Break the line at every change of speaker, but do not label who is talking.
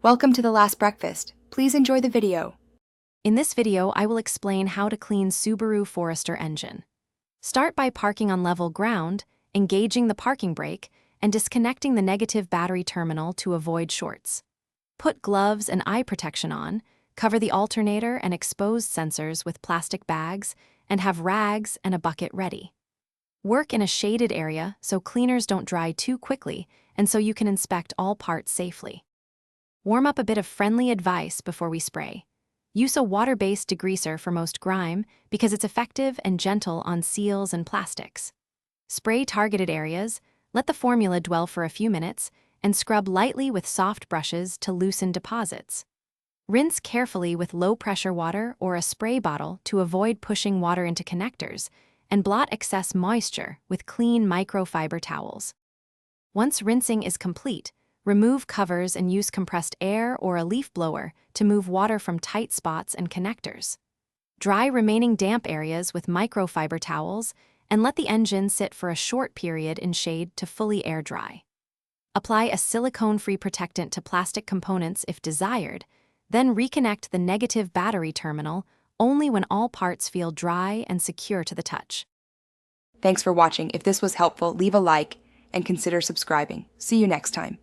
Welcome to The Last Breakfast. Please enjoy the video.
In this video, I will explain how to clean Subaru Forester engine. Start by parking on level ground, engaging the parking brake, and disconnecting the negative battery terminal to avoid shorts. Put gloves and eye protection on, cover the alternator and exposed sensors with plastic bags, and have rags and a bucket ready. Work in a shaded area so cleaners don't dry too quickly and so you can inspect all parts safely. Warm up a bit of friendly advice before we spray. Use a water-based degreaser for most grime because it's effective and gentle on seals and plastics. Spray targeted areas, let the formula dwell for a few minutes, and scrub lightly with soft brushes to loosen deposits. Rinse carefully with low-pressure water or a spray bottle to avoid pushing water into connectors, and blot excess moisture with clean microfiber towels. Once rinsing is complete, remove covers and use compressed air or a leaf blower to move water from tight spots and connectors. Dry remaining damp areas with microfiber towels and let the engine sit for a short period in shade to fully air dry. Apply a silicone-free protectant to plastic components if desired, then reconnect the negative battery terminal only when all parts feel dry and secure to the touch.
Thanks for watching. If this was helpful, leave a like and consider subscribing. See you next time.